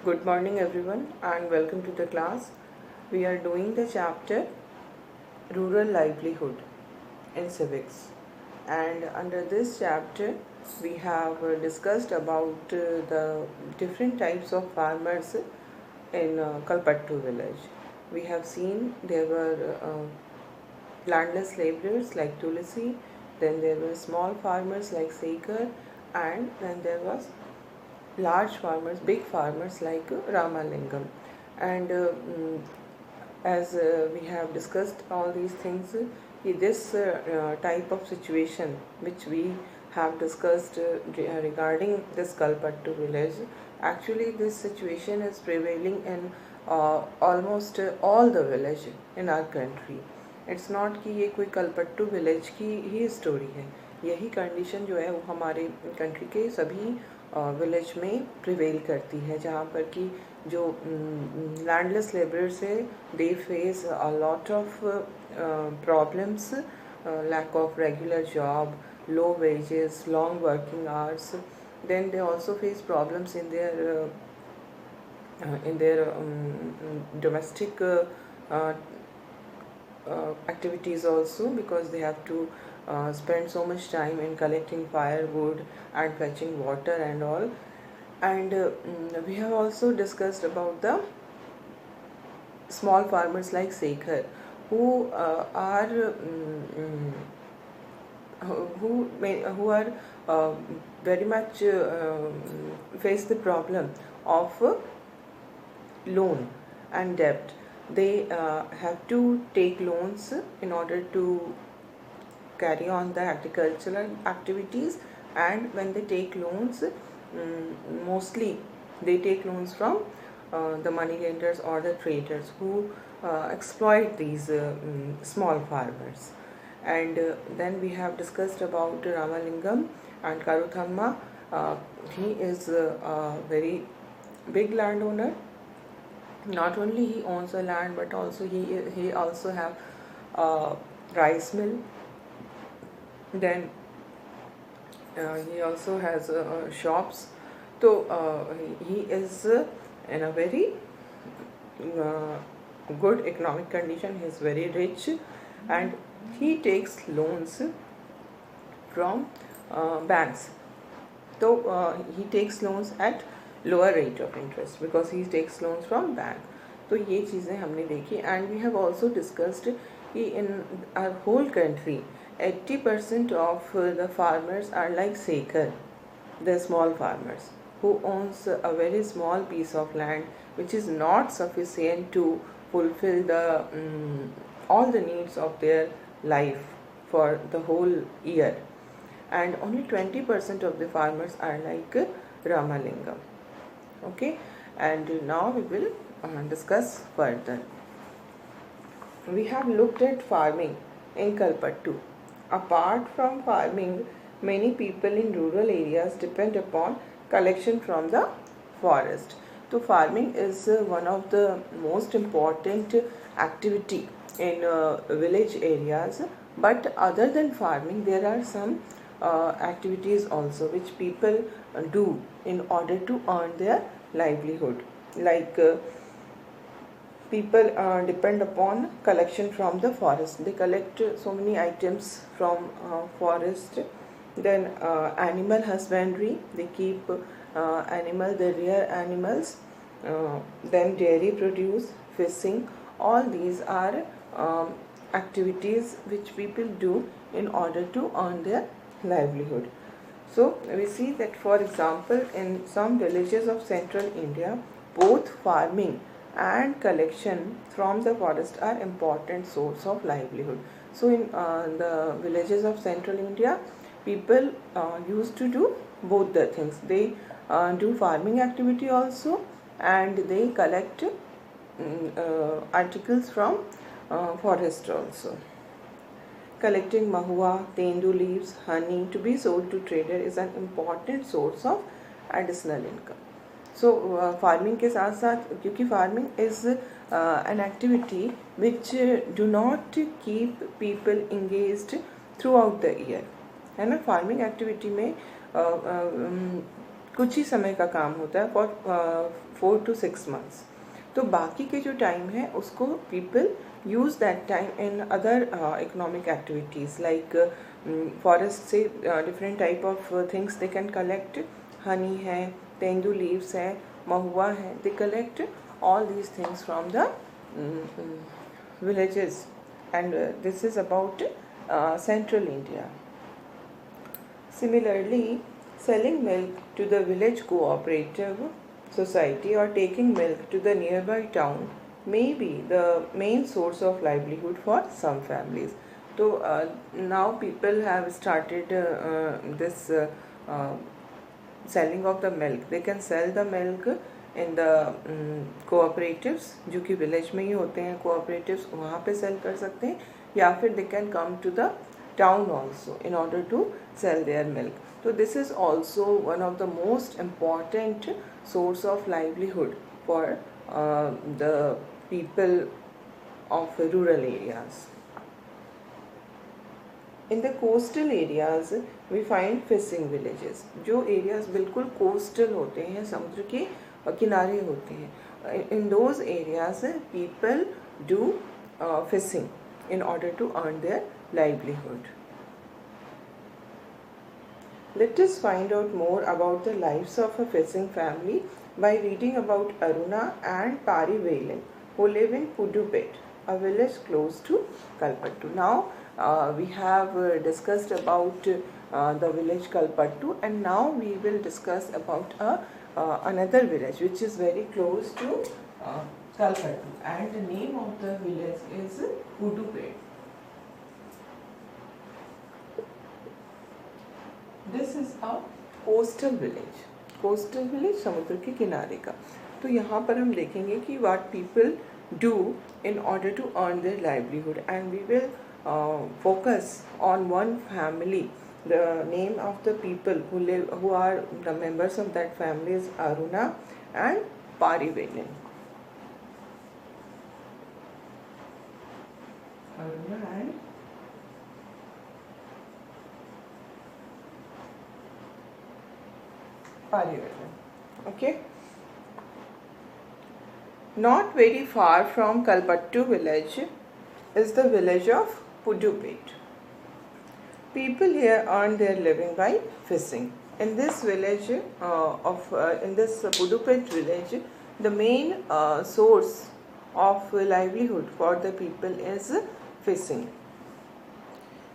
Good morning everyone and welcome to the class. We are doing the chapter Rural Livelihood in Civics, and under this chapter we have discussed about the different types of farmers in Kalpattu village. We have seen there were landless laborers like Tulasi, then there were small farmers like Sekar, and then there was large farmers, big farmers like Ramalingam. And as we have discussed all these things, this type of situation which we have discussed regarding this Kalpattu village, actually this situation is prevailing in almost all the village in our country. It's not कि ये कोई Kalpattu village की ही story है, यही condition जो है वो हमारे कंट्री के सभी विलेज में प्रिवेल करती है, जहाँ पर कि जो लैंडलेस लेबरर्स है they face a lot of problems, lack of regular job, low wages, long working hours. Then they also face problems in their domestic activities also, because they have to spend so much time in collecting firewood and fetching water and all. And we have also discussed about the small farmers like Sekhar, who are very much face the problem of loan and debt. They have to take loans in order to carry on the agricultural activities, and when they take loans, mostly they take loans from the money lenders or the traders who exploit these small farmers. And then we have discussed about Ramalingam and Karuthamma. He is a very big landowner. Not only he owns a land, but also he also have a rice mill. Then he also has shops. So he is in a very good economic condition. He is very rich, and he takes loans from banks. So he takes loans at lower rate of interest because he takes loans from bank. तो ये चीज़ें हमने देखी. And we have also discussed कि in our whole country 80% of the farmers are like Sekhar, the small farmers who owns a very small piece of land which is not sufficient to fulfill the all the needs of their life for the whole year. And only 20% of the farmers are like Ramalingam. Okay, and now we will discuss further. We have looked at farming in Kalpattu. Apart from farming, many people in rural areas depend upon collection from the forest. So farming is one of the most important activity in village areas. But other than farming, there are some activities also which people do in order to earn their livelihood. Like people depend upon collection from the forest. They collect so many items from forest. Then animal husbandry, they keep they rear animals. Then dairy produce, fishing. All these are activities which people do in order to earn their livelihood. So we see that, for example, in some villages of central India, both farming and collection from the forest are important source of livelihood. So in the villages of central India, people used to do both the things. They do farming activity also, and they collect articles from forest also. Collecting mahua, tendu leaves, honey to be sold to trader is an important source of additional income. So farming के साथ साथ, क्योंकि farming is an activity which do not keep people engaged throughout the year, है ना. farming activity में कुछ ही समय का काम होता है फॉर 4 to 6 months। तो बाकी के जो टाइम है उसको people use that time in other economic activities like forest से different type of things they can collect. Honey है, तेंदू लीव्स है, महुआ है, they collect all these things from the villages, and this is about central India. Similarly, selling milk to the village cooperative society or taking milk to the nearby town may be the main source of livelihood for some families. So now people have started this selling of the milk. They can sell the milk in the cooperatives, जो कि village में ही होते हैं cooperatives, वहाँ पे cell कर सकते हैं, या फिर they can come to the town also in order to sell their milk. तो this is also one of the most important source of livelihood for the people of rural areas. In the coastal areas we find fishing villages. जो areas बिल्कुल coastal होते हैं, समुद्र के किनारे होते हैं, in those areas people do fishing in order to earn their livelihood. Let us find out more about the lives of a fishing family by reading about Aruna and Pari Velen, who live in Puduppet, a village close to Kalpattu. Now we have discussed about the village Kalpattu, and now we will discuss about another village which is very close to Kalpattu, and the name of the village is Puduppet. This is a coastal village. Coastal village समुद्र के किनारे का. तो यहाँ पर हम देखेंगे कि what people do in order to earn their livelihood, and we will focus on one family. The name of the people who are the members of that family is Aruna and Parivelin. Aruna and Parivelin. Okay. Not very far from Kalpattu village is the village of Puduppet. People here earn their living by fishing. In this village in this Puduppet village, the main source of livelihood for the people is fishing.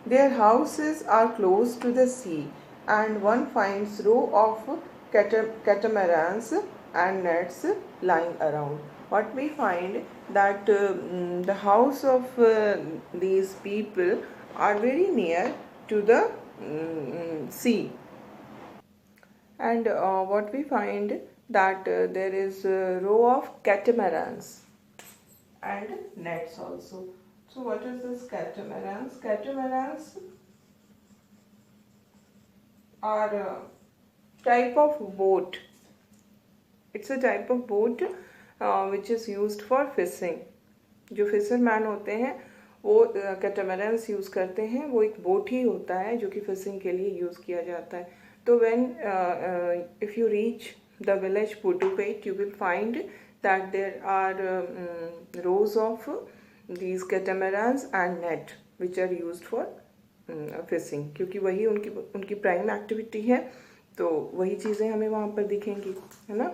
Their houses are close to the sea, and one finds row of catamarans and nets lying around. What we find that the house of these people are very near to the sea, and what we find that there is a row of catamarans and nets also. So what is this catamarans? Catamarans are a type of boat. It's a type of boat which is used for fishing. जो fisherman होते हैं वो कैटामरन्स use करते हैं. वो एक boat ही होता है जो कि फिशिंग के लिए यूज़ किया जाता है. तो when if you reach the village Pudupet, you will find that there are rows of these catamarans and net which are used for fishing, क्योंकि वही उनकी प्राइम एक्टिविटी है. तो वही चीज़ें हमें वहाँ पर दिखेंगी, है ना.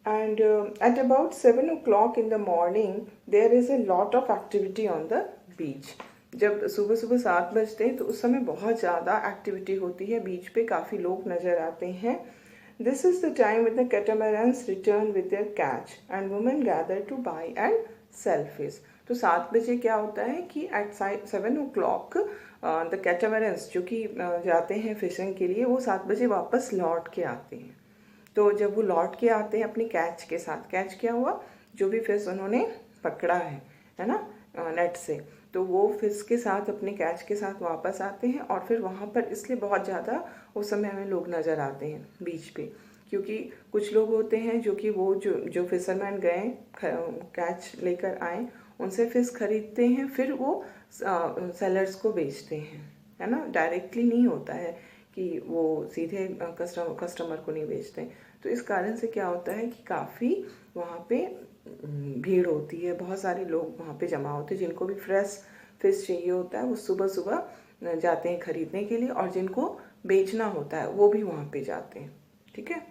And at about 7 o'clock in the morning there is a lot of activity on the beach. जब सुबह सुबह 7 बजते हैं तो उस समय बहुत ज़्यादा एक्टिविटी होती है बीच पे, काफ़ी लोग नज़र आते हैं. This is the time when the catamarans return with their catch and women gather to buy and sell fish. तो 7 बजे क्या होता है कि at 7 o'clock द कैटामरन्स जो कि जाते हैं फिशिंग के लिए, वो 7 बजे वापस लौट के आते हैं. तो जब वो लौट के आते हैं अपनी कैच के साथ, कैच क्या हुआ, जो भी फिश उन्होंने पकड़ा है ना, नेट से, तो वो फिश के साथ अपने कैच के साथ वापस आते हैं. और फिर वहाँ पर इसलिए बहुत ज़्यादा उस समय हमें लोग नज़र आते हैं बीच पे, क्योंकि कुछ लोग होते हैं जो कि वो जो फिशरमैन गए कैच लेकर आए उनसे फिश खरीदते हैं, फिर वो सेलर्स को बेचते हैं, है ना. डायरेक्टली नहीं होता है कि वो सीधे कस्टमर को नहीं बेचते। तो इस कारण से क्या होता है कि काफ़ी वहाँ पे भीड़ होती है, बहुत सारे लोग वहाँ पे जमा होते हैं। जिनको भी फ्रेश फिश चाहिए होता है वो सुबह सुबह जाते हैं खरीदने के लिए, और जिनको बेचना होता है वो भी वहाँ पे जाते हैं। ठीक है।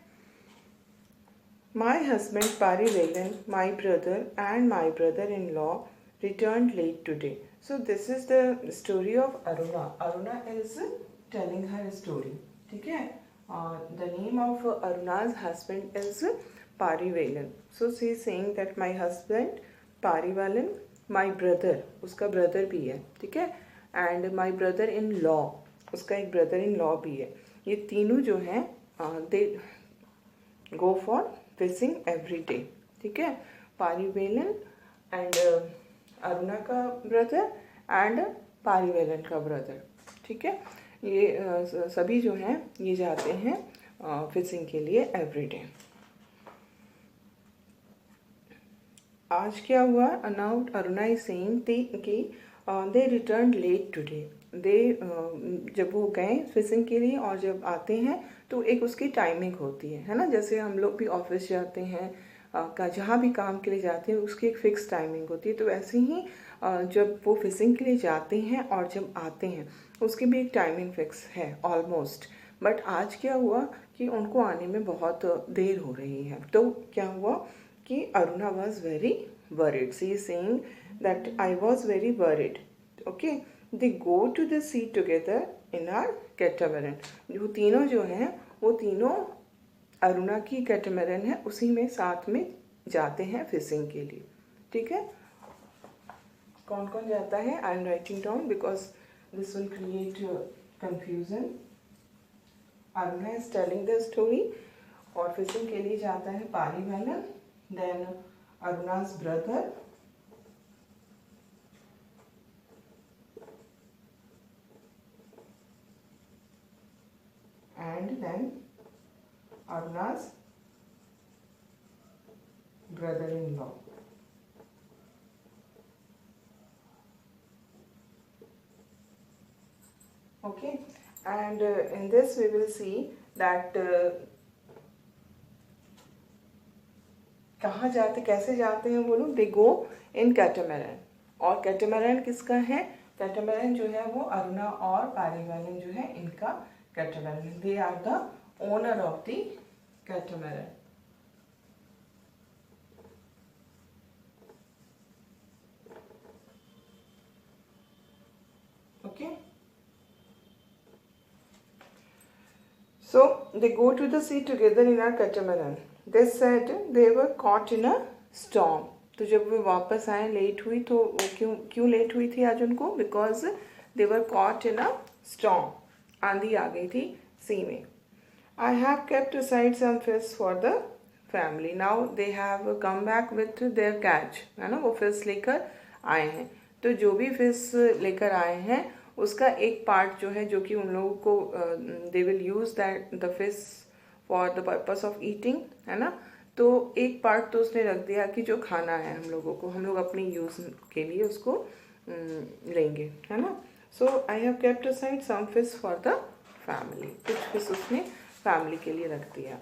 My husband Parivelan, my brother and my brother-in-law returned late today. So this is the story of Aruna. Aruna is telling her story. ठीक है. The name of Aruna's husband is Parivelan. So she is saying that my husband Parivelan, my brother, उसका brother भी है. ठीक है. And my brother-in-law, उसका एक brother-in-law भी है. ये तीनों जो हैं they go for fishing every day. ठीक है। पारीवेलन एंड अरुणा का ब्रदर एंड पारीवेलन का ब्रदर। ठीक है। ये सभी जो हैं ये जाते हैं फिशिंग के लिए एवरी डे। आज क्या हुआ? नाउ अरुणा इज सेइंग कि दे रिटर्न लेट टुडे। दे जब वो गए फिशिंग के लिए और जब आते हैं तो एक उसकी टाइमिंग होती है ना। जैसे हम लोग भी ऑफिस जाते हैं का जहाँ भी काम के लिए जाते हैं उसकी एक फिक्स टाइमिंग होती है। तो ऐसे ही जब वो फिशिंग के लिए जाते हैं और जब आते हैं उसकी भी एक टाइमिंग फिक्स है ऑलमोस्ट। बट आज क्या हुआ कि उनको आने में बहुत देर हो रही है। तो क्या हुआ कि Aruna was very worried. She is saying that I was very worried. Okay. They go to the sea together in our catamaran. वो तीनों जो हैं वो तीनों अरुणा की कैटामरन है, उसी में साथ में जाते हैं फिशिंग के लिए। ठीक है। कौन कौन जाता है? I am writing down because this will create confusion. Aruna is telling the story और फिशिंग के लिए जाता है पारीवेलन, then अरुणा's brother, and then Aruna's brother-in-law. Okay, and in this we will see that कहाँ जाते, कैसे जाते हैं वो लोग? दे गो इन कैटामरन। और कैटामरन किसका है? कैटामरन जो है वो अरुणा और पारीवेलन जो है इनका catamaran. They are the owner of the catamaran. Okay. So they go to the sea together in a catamaran. They said they were caught in a storm. तो जब वो वापस आए लेट हुई, तो वो क्यों लेट हुई थी आज उनको? Because they were caught in a storm. आंधी आ गई थी सी में। I have kept aside some fish for the family. Now they have come back with their catch, है ना। वो फिश लेकर आए हैं। तो जो भी फिश लेकर आए हैं उसका एक पार्ट जो है, जो कि उन लोगों को they will use that the fish for the purpose of eating, है ना। तो एक पार्ट तो उसने रख दिया कि जो खाना है हम लोगों को, हम लोग अपने यूज के लिए उसको लेंगे, है ना। So I have kept aside some fish for the family. कुछ फिश उसने फैमिली के लिए रख दिया।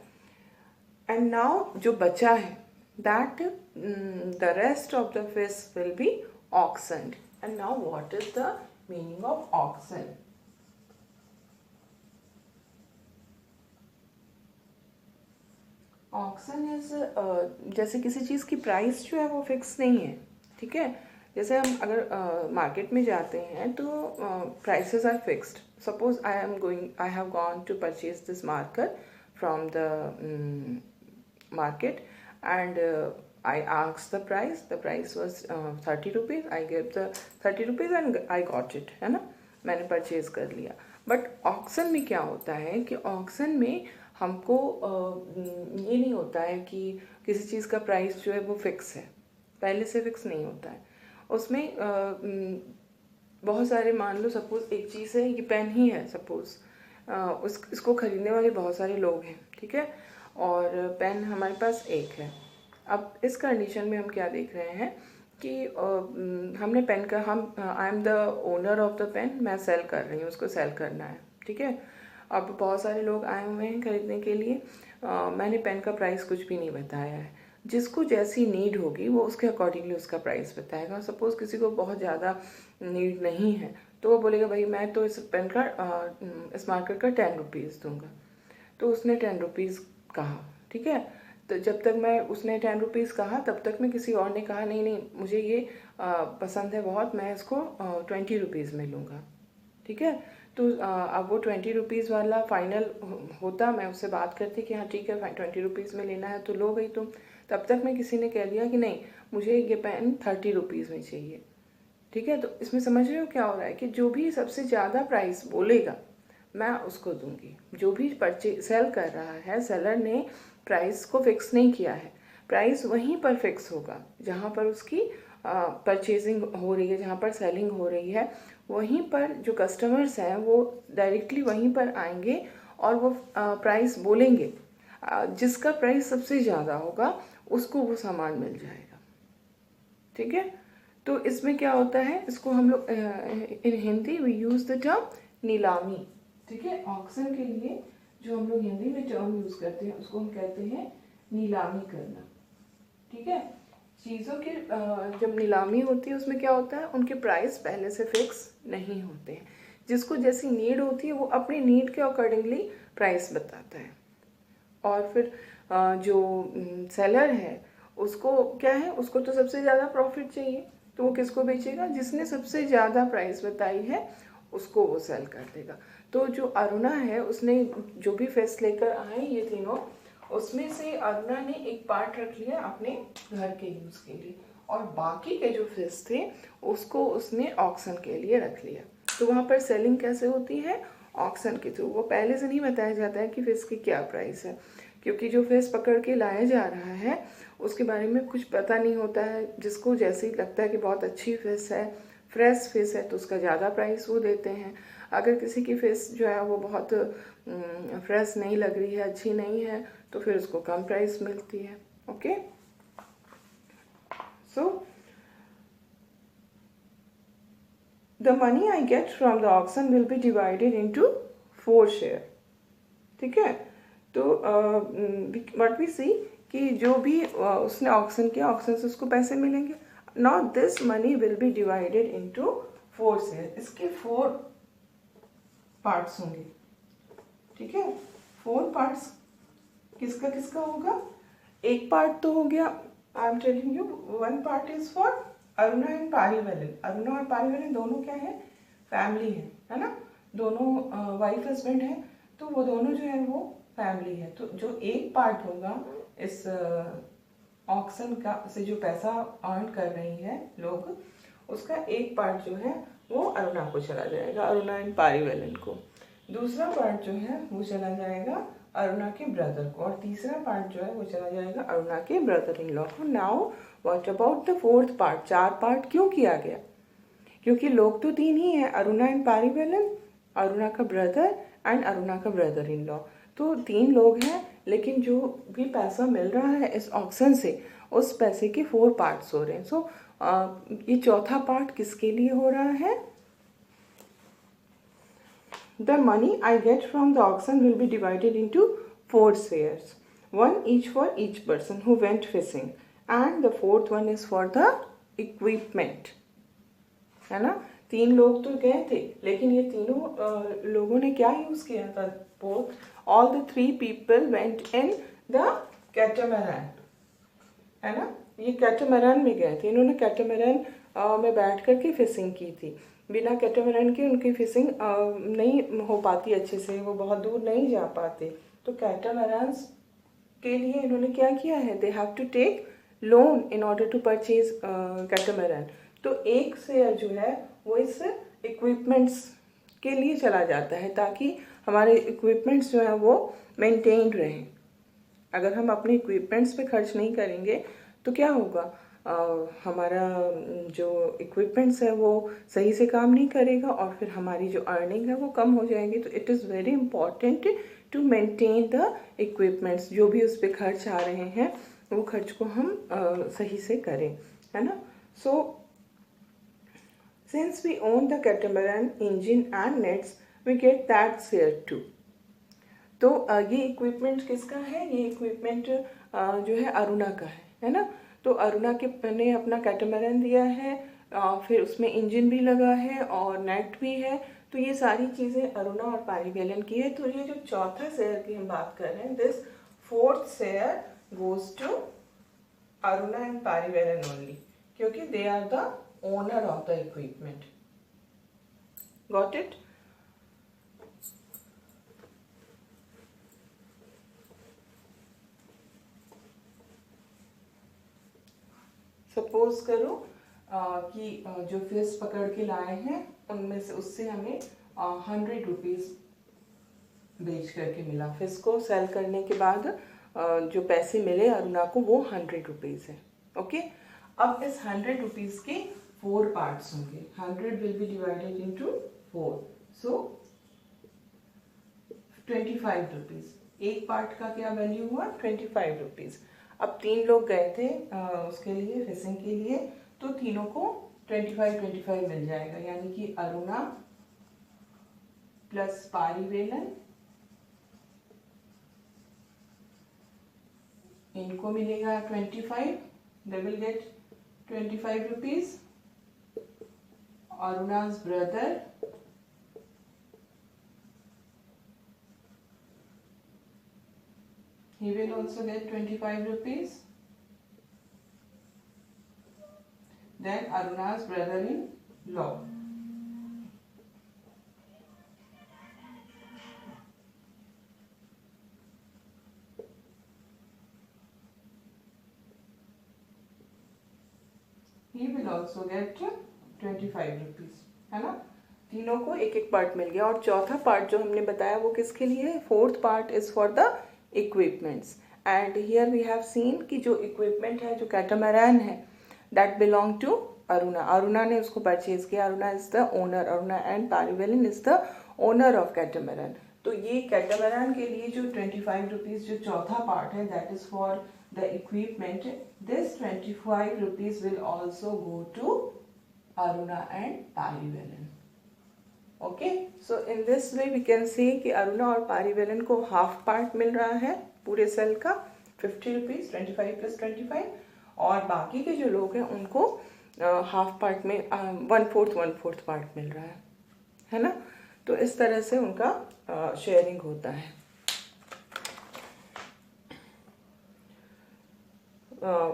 एंड नाउ जो बचा है that the rest of the fish will be auctioned. And now what is the meaning of auction? Auction is जैसे किसी चीज की प्राइस जो है वो फिक्स नहीं है। ठीक है। जैसे हम अगर मार्केट में जाते हैं तो prices are fixed. Suppose I have gone to purchase this marker from the market, and I asked the price. The price was 30 rupees. I gave the 30 rupees and I got it, है ना। मैंने purchase कर लिया। But auction में क्या होता है कि ऑक्शन में हमको ये नहीं होता है कि किसी चीज़ का प्राइस जो है वो फिक्स है, पहले से फिक्स नहीं होता है। उसमें बहुत सारे, मान लो सपोज एक चीज़ है, ये पेन ही है सपोज, इसको खरीदने वाले बहुत सारे लोग हैं। ठीक है। और पेन हमारे पास एक है। अब इस कंडीशन में हम क्या देख रहे हैं कि हमने पेन का, I am the owner of the pen, मैं सेल कर रही हूँ, उसको सेल करना है। ठीक है। अब बहुत सारे लोग आए हुए हैं खरीदने के लिए। मैंने पेन का प्राइस कुछ भी नहीं बताया है। जिसको जैसी नीड होगी वो उसके अकॉर्डिंगली उसका प्राइस बताएगा। सपोज़ किसी को बहुत ज़्यादा नीड नहीं है तो वो बोलेगा भाई मैं तो इस पेन का इस मार्कर का 10 रुपीज़ दूँगा, तो उसने 10 रुपीज़ कहा, ठीक है। तो जब तक मैं उसने 10 रुपीज़ कहा तब तक में किसी और ने कहा नहीं नहीं मुझे ये पसंद है बहुत, मैं इसको 20 रुपीज़ में लूँगा, ठीक है। तो अब वो 20 रुपीज़ वाला फाइनल होता, मैं उससे बात करती कि हाँ ठीक है 20 रुपीज़ में लेना है तो लो गई तुम। तब तक में किसी ने कह दिया कि नहीं मुझे ये पेन 30 रुपीज़ में चाहिए, ठीक है। तो इसमें समझ रहे हो क्या हो रहा है कि जो भी सबसे ज़्यादा प्राइस बोलेगा मैं उसको दूंगी। जो भी सेल कर रहा है, सेलर ने प्राइस को फिक्स नहीं किया है, प्राइस वहीं पर फिक्स होगा जहाँ पर उसकी परचेजिंग हो रही है, जहाँ पर सेलिंग हो रही है। वहीं पर जो कस्टमर्स हैं वो डायरेक्टली वहीं पर आएंगे और वो प्राइस बोलेंगे। जिसका प्राइस सबसे ज़्यादा होगा उसको वो सामान मिल जाएगा, ठीक है। तो इसमें क्या होता है, इसको हम लोग in Hindi we use the term नीलामी, ठीक है। ऑक्शन के लिए जो हम लोग हिंदी में टर्म यूज़ करते हैं उसको हम कहते हैं नीलामी करना, ठीक है। चीज़ों की जब नीलामी होती है उसमें क्या होता है, उनके प्राइस पहले से फिक्स नहीं होते हैं। जिसको जैसी नीड होती है वो अपनी नीड के अकॉर्डिंगली प्राइस बताता है। और फिर जो सेलर है उसको क्या है, उसको तो सबसे ज़्यादा प्रॉफिट चाहिए, तो वो किसको बेचेगा, जिसने सबसे ज़्यादा प्राइस बताई है उसको वो सेल कर देगा। तो जो अरुणा है उसने जो भी फेस लेकर आए ये तीनों, उसमें से अरुणा ने एक पार्ट रख लिया अपने घर के यूज़ के लिए और बाकी के जो फेस थे उसको उसने ऑक्शन के लिए रख लिया। तो वहाँ पर सेलिंग कैसे होती है, ऑक्शन के थ्रू। वो पहले से नहीं बताया जाता है कि फिश की क्या प्राइस है, क्योंकि जो फिश पकड़ के लाया जा रहा है उसके बारे में कुछ पता नहीं होता है। जिसको जैसे ही लगता है कि बहुत अच्छी फिश है, फ्रेश फिश है, तो उसका ज़्यादा प्राइस वो देते हैं। अगर किसी की फिश जो है वो बहुत फ्रेश नहीं लग रही है, अच्छी नहीं है, तो फिर उसको कम प्राइस मिलती है। Okay, so the money I get from the auction will be divided into 4 share, ठीक है। तो व्हाट वी सी कि जो भी उसने ऑक्शन किया, ऑक्शन से उसको पैसे मिलेंगे। Now this money will be divided into 4 share. इसके 4 पार्ट्स होंगे, ठीक है। 4 पार्ट्स किसका किसका होगा, एक पार्ट तो हो गया, I am telling you, 1 part is for Aruna and Parivalan. Aruna और पारीवलन दोनों क्या है, फैमिली है ना, दोनों वाइफ हस्बैंड है, तो वो दोनों जो है वो फैमिली है। तो जो एक पार्ट होगा इस ऑक्शन का से जो पैसा अर्न कर रही है लोग, उसका एक पार्ट जो है वो अरुणा को चला जाएगा, अरुणा एंड पारीवलन को। दूसरा पार्ट जो है वो चला जाएगा अरुणा के ब्रदर को, और तीसरा पार्ट जो है वो चला जाएगा अरुणा के ब्रदर इन लॉ को। Now what about the 4th part. 4 part क्यों किया गया, क्योंकि लोग तो 3 ही हैं, अरुणा एंड पारीवलन, अरुणा का ब्रदर एंड अरुणा का ब्रदर इन लॉ। तो 3 लोग हैं, लेकिन जो भी पैसा मिल रहा है इस ऑक्शन से उस पैसे के 4 पार्ट्स हो रहे हैं। सो ये चौथा पार्ट किसके लिए हो रहा है, the money I get from the auction will be divided into 4 shares, 1 each for each person who went fishing, and the 4th one is for the equipment, है ना। 3 लोग तो गए थे, लेकिन ये तीनों लोगों ने क्या यूज किया था, all the 3 people went in the catamaran, है ना। ये कैटामैरान में गए थे, इन्होंने कैटामैरान में बैठ कर के फिशिंग की थी। बिना कैटामैरान के उनकी फिशिंग नहीं हो पाती अच्छे से, वो बहुत दूर नहीं जा पाते। तो कैटामैरान के लिए इन्होंने क्या किया है, they have to take loan in order to purchase catamaran. तो एक शेयर जो है वो इस इक्विपमेंट्स के लिए चला जाता है, ताकि हमारे इक्विपमेंट्स जो है वो मेंटेन्ड रहें। अगर हम अपने इक्विपमेंट्स पे खर्च नहीं करेंगे तो क्या होगा, हमारा जो इक्विपमेंट्स है वो सही से काम नहीं करेगा और फिर हमारी जो अर्निंग है वो कम हो जाएगी। तो it is very important to maintain the equipments. जो भी उस पर खर्च आ रहे हैं वो खर्च को हम सही से करें, है ना। So since we own the catamaran engine and nets we get that share too, तो ये इक्विपमेंट किसका है? ये इक्विपमेंट जो है अरुणा का है ना। तो अरुणा के ने अपना कैटामैरन दिया है, फिर उसमें इंजन भी लगा है और नेट भी है। तो ये सारी चीज़ें अरुणा और पारीवेलन की है। तो ये जो चौथा शेयर की हम बात कर रहे हैं, this fourth share goes to Aruna and Parivelan only, क्योंकि they are the owner of the equipment. Got it? Suppose करो कि जो फिश पकड़ के लाए हैं उनमें से उससे हमें 100 रुपीज़ बेच करके मिला। फिश को सेल करने के बाद जो पैसे मिले अरुणा को वो 100 रुपीज़ है। ओके, अब इस 100 रुपीज़ के 4 पार्ट्स होंगे। 100 will be divided into 4, so 25 rupees. एक पार्ट का क्या वैल्यू हुआ? 25 रुपीज़। अब 3 लोग गए थे उसके लिए, फिशिंग के लिए, तो तीनों को 25 मिल जाएगा, यानी कि अरुणा प्लस पारीवेलन, इनको मिलेगा 25, दे विल गेट 25 रुपीज। अरुणा's brother he will also get 25 rupees. Then Aruna's brother-in-law, he will also get 25 rupees, है ना। तीनों को एक एक पार्ट मिल गया। और चौथा पार्ट जो हमने बताया वो किसके लिए है? Fourth part is for the equipments. And here we have seen कि जो इक्विपमेंट है, जो कैटामैरन है, that belong to Aruna. Aruna ने उसको परचेज किया। Aruna is the owner, Aruna and Parivelan is the owner of catamaran. तो ये कैटामैरन के लिए जो 25 रुपीज जो चौथा पार्ट है, that is for the equipment. This 25 rupees will also go to Aruna and Parivelan. Okay, so in this way we can see कि अरुणा और पारीवेलन को हाफ पार्ट मिल रहा है पूरे सेल का, 50 रुपीज, 25 प्लस 25, और बाकी के जो लोग हैं उनको हाफ पार्ट में 1/4 पार्ट मिल रहा है ना। तो इस तरह से उनका शेयरिंग होता है।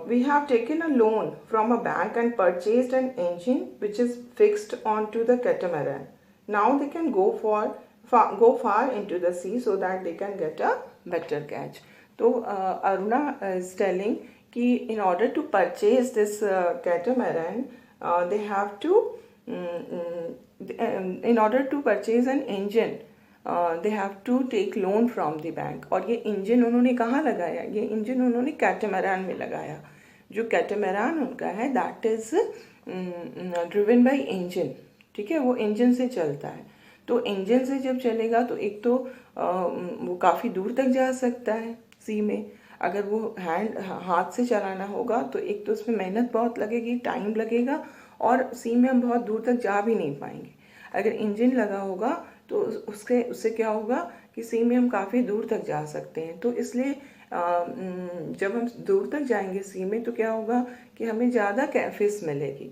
We have taken a loan from a bank and purchased an engine which is fixed onto the catamaran. Now they can go far into the sea so that they can get a better catch. So Aruna is telling कि in order to purchase this catamaran, they have to in order to purchase an engine, they have to take loan from the bank. और ये engine उन्होंने कहाँ लगाया? ये engine उन्होंने कैटामैरन में लगाया। जो कैटामैरन उनका है that is driven by engine, ठीक है, वो इंजन से चलता है। तो इंजन से जब चलेगा तो एक तो वो काफ़ी दूर तक जा सकता है सी में। अगर वो हाथ से चलाना होगा तो एक तो उसमें मेहनत बहुत लगेगी, टाइम लगेगा, और सी में हम बहुत दूर तक जा भी नहीं पाएंगे। अगर इंजन लगा होगा तो उससे क्या होगा कि सी में हम काफ़ी दूर तक जा सकते हैं। तो इसलिए जब हम दूर तक जाएंगे सी में तो क्या होगा कि हमें ज़्यादा फिश मिलेगी।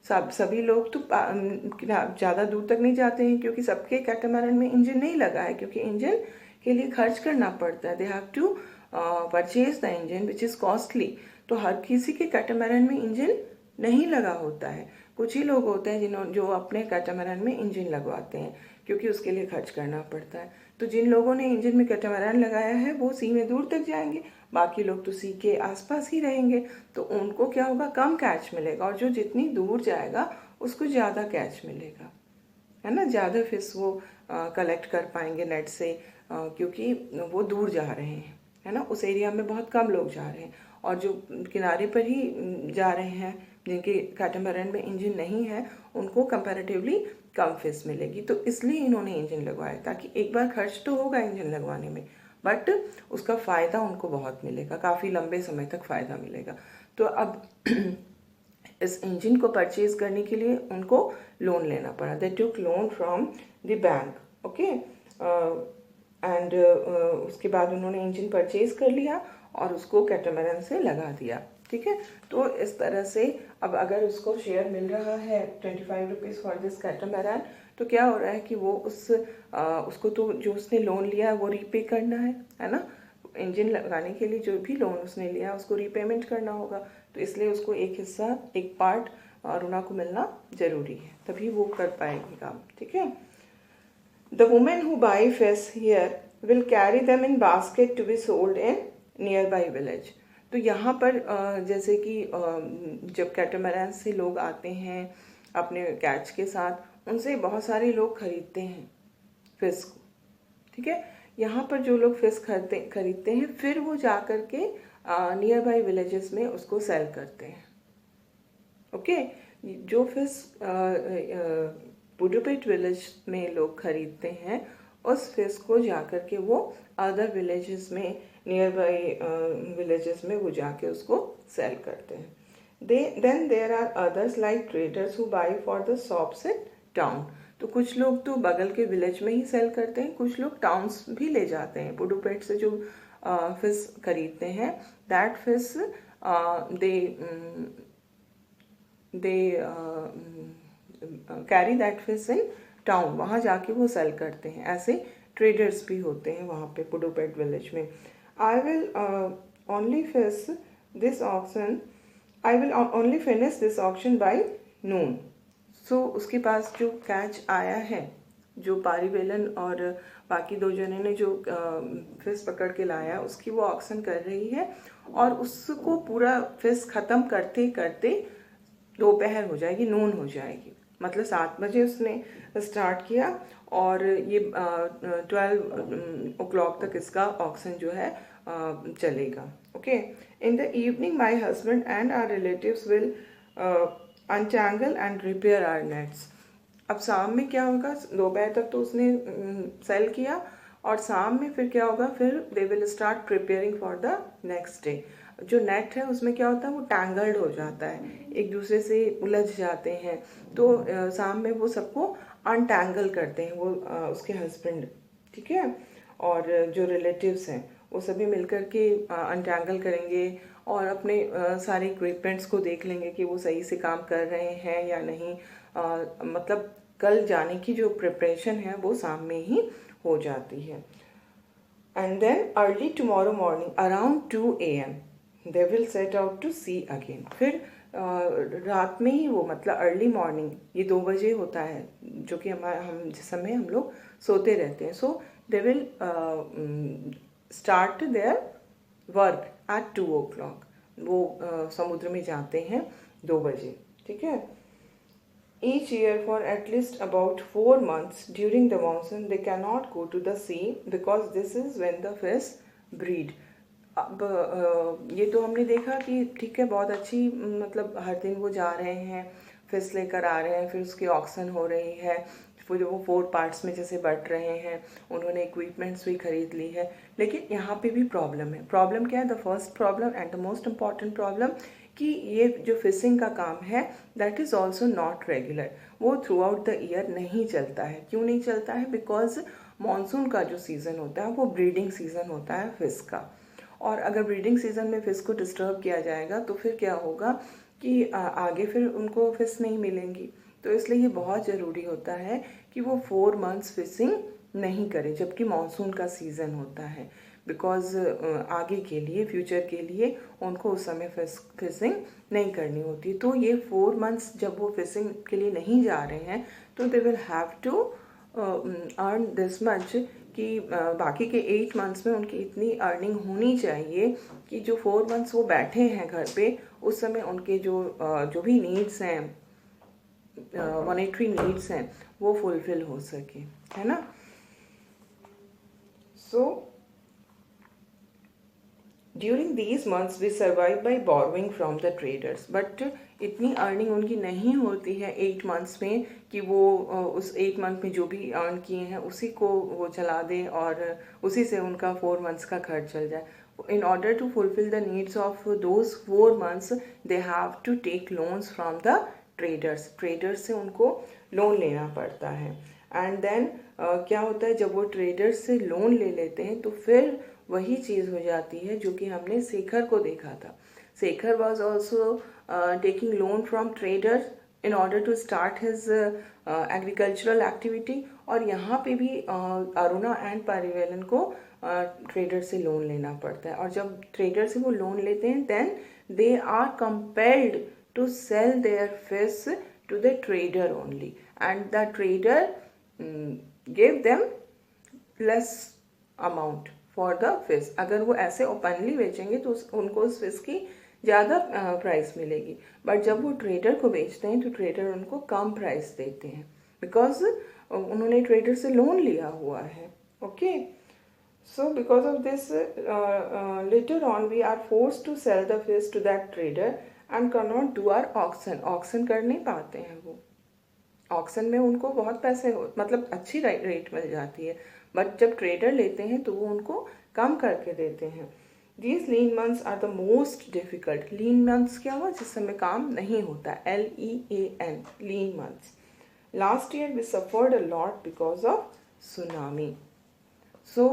सभी लोग तो ज़्यादा दूर तक नहीं जाते हैं, क्योंकि सबके कैटामैरन में इंजन नहीं लगा है, क्योंकि इंजन के लिए खर्च करना पड़ता है। They have to purchase the engine which is costly. तो हर किसी के कैटामैरन में इंजन नहीं लगा होता है। कुछ ही लोग होते हैं जो अपने कैटामैरन में इंजन लगवाते हैं, क्योंकि उसके लिए खर्च करना पड़ता है। तो जिन लोगों ने इंजन में कैटामैरन लगाया है वो सी में दूर तक जाएंगे, बाकी लोग तो सी के आसपास ही रहेंगे। तो उनको क्या होगा? कम कैच मिलेगा, और जो जितनी दूर जाएगा उसको ज़्यादा कैच मिलेगा, है ना। ज़्यादा फिश वो कलेक्ट कर पाएंगे नेट से, क्योंकि वो दूर जा रहे हैं, है ना। उस एरिया में बहुत कम लोग जा रहे हैं, और जो किनारे पर ही जा रहे हैं जिनके कैटामैरन में इंजन नहीं है उनको कंपैरेटिवली कम फिश मिलेगी। तो इसलिए इन्होंने इंजन लगवाया, ताकि एक बार खर्च तो होगा इंजन लगवाने में, बट उसका फ़ायदा उनको बहुत मिलेगा, काफ़ी लंबे समय तक फ़ायदा मिलेगा। तो अब इस इंजन को परचेज करने के लिए उनको लोन लेना पड़ा। They took loan from the bank. Okay, and उसके बाद उन्होंने इंजन परचेज कर लिया और उसको कैटामैरन से लगा दिया। ठीक है, तो इस तरह से अब अगर उसको शेयर मिल रहा है 25 रुपीज़ फॉर दिस कैटामैरन, तो क्या हो रहा है कि वो उसको तो जो उसने लोन लिया है वो रीपे करना है ना। इंजन लगाने के लिए जो भी लोन उसने लिया उसको रीपेमेंट करना होगा, तो इसलिए उसको एक हिस्सा, एक पार्ट रुना को मिलना जरूरी है, तभी वो कर पाएगी काम। ठीक है, the women who buy fish here will carry them in basket to be sold in nearby village. तो यहाँ पर जैसे कि जब कैटामैरन से लोग आते हैं अपने कैच के साथ, उनसे बहुत सारे लोग खरीदते हैं फिश को। ठीक है, यहाँ पर जो लोग फिश खरीदते हैं फिर वो जा कर के नियर बाई विलेजेस में उसको सेल करते हैं। ओके, जो फिश पुडुपेट विलेज में लोग खरीदते हैं उस फिश को जाकर के वो अदर विलेजेस में, नियर बाई विलेजेस में वो जाके उसको सेल करते हैं। Then there are others like traders who buy for the shops in town. तो कुछ लोग तो बगल के विलेज में ही सेल करते हैं, कुछ लोग टाउन्स भी ले जाते हैं। पुडुपेट से जो फिश खरीदते हैं, that fish they carry that fish in town, वहाँ जाके वो सेल करते हैं। ऐसे ट्रेडर्स भी होते हैं वहाँ पे पुडुपेट विलेज में। I will only fish this auction, I will only finish this auction by noon. So उसके पास जो कैच आया है, जो पारी बेलन और बाकी दो जने ने जो फिश पकड़ के लाया, उसकी वो ऑक्शन कर रही है और उसको पूरा फिश ख़त्म करते करते दोपहर हो जाएगी, नून हो जाएगी। मतलब 7 बजे उसने स्टार्ट किया और ये 12 o'clock तक इसका ऑक्शन जो है चलेगा। Okay, in the evening my husband and our relatives will untangle and repair our nets. अब शाम में क्या होगा, दोपहर तक तो उसने सेल किया और शाम में फिर क्या होगा, फिर दे will start preparing for the next day. जो नेट है उसमें क्या होता है, वो टैंगल्ड हो जाता है, एक दूसरे से उलझ जाते हैं, तो शाम में वो सबको अनटैंगल करते हैं, वो उसके हस्बैंड। ठीक है, और जो रिलेटिव्स हैं वो सभी मिलकर के अनटैंगल करेंगे और अपने सारे इक्विपमेंट्स को देख लेंगे कि वो सही से काम कर रहे हैं या नहीं। मतलब कल जाने की जो प्रिपरेशन है वो शाम में ही हो जाती है। And then early tomorrow morning around 2 AM they will set out to sea again. फिर रात में ही वो, मतलब अर्ली मॉर्निंग, ये 2 बजे होता है जो कि हम जिस समय हम लोग सोते रहते हैं। So they will start their work at 2 o'clock। वो समुद्र में जाते हैं 2 बजे। ठीक है, each year for at least about 4 months during the monsoon they cannot go to the sea because this is when the fish breed। अब ये तो हमने देखा कि ठीक है, बहुत अच्छी, मतलब हर दिन वो जा रहे हैं, फिश लेकर आ रहे हैं, फिर उसकी ऑक्शन हो रही है, फिर वो 4 पार्ट्स में जैसे बट रहे हैं, उन्होंने इक्विपमेंट्स भी खरीद ली है। लेकिन यहाँ पे भी प्रॉब्लम है। प्रॉब्लम क्या है? The first problem and the most important problem कि ये जो फिशिंग का काम है that is also not regular. वो थ्रू आउट द ईयर नहीं चलता है। क्यों नहीं चलता है? बिकॉज मानसून का जो सीज़न होता है वो ब्रीडिंग सीज़न होता है फिश का, और अगर ब्रीडिंग सीज़न में फिश को डिस्टर्ब किया जाएगा तो फिर क्या होगा कि आगे फिर उनको फिश नहीं मिलेंगी। तो इसलिए ये बहुत ज़रूरी होता है कि वो 4 months फिशिंग नहीं करें जबकि मानसून का सीज़न होता है, बिकॉज आगे के लिए, फ्यूचर के लिए उनको उस समय फिशिंग नहीं करनी होती। तो ये 4 months जब वो फिशिंग के लिए नहीं जा रहे हैं तो they will have to earn this much, कि बाकी के 8 months में उनकी इतनी अर्निंग होनी चाहिए कि जो 4 months वो बैठे हैं घर पे उस समय उनके जो भी नीड्स हैं, मॉनेटरी नीड्स हैं, वो फुलफिल हो सके, है ना। So during these months we survive by borrowing from the traders. But इतनी अर्निंग उनकी नहीं होती है 8 months में कि वो उस 8 month में जो भी अर्न किए हैं उसी को वो चला दें और उसी से उनका 4 months का खर्च चल जाए। In order to fulfill the needs of those 4 months, they have to take loans from the traders। Traders से उनको लोन लेना पड़ता है। एंड देन क्या होता है, जब वो ट्रेडर्स से लोन ले लेते हैं तो फिर वही चीज़ हो जाती है जो कि हमने शेखर को देखा था. Shekhar was also taking loan from traders in order to start his agricultural activity. और यहाँ पे भी अरुणा एंड पारिवेलन को ट्रेडर से लोन लेना पड़ता है, और जब ट्रेडर से वो लोन लेते हैं then they are compelled to sell their fish to the trader only, and the trader give them less amount for the fish. अगर वो ऐसे ओपनली बेचेंगे तो उनको उस फिश की ज़्यादा प्राइस मिलेगी, बट जब वो ट्रेडर को बेचते हैं तो ट्रेडर उनको कम प्राइस देते हैं, बिकॉज उन्होंने ट्रेडर से लोन लिया हुआ है. Okay, so because of this later on we are force to sell the fish to that trader and can not do our auction. Auction कर नहीं पाते हैं वो. ऑक्शन में उनको बहुत पैसे मतलब अच्छी रेट मिल जाती है, बट जब ट्रेडर लेते हैं तो वो उनको कम करके देते हैं. These lean months are the most difficult. Lean months क्या हुआ, जिस समय काम नहीं होता. LEAN, lean months. Last year we suffered a lot because of tsunami. So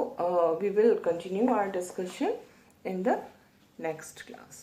we will continue our discussion in the next class.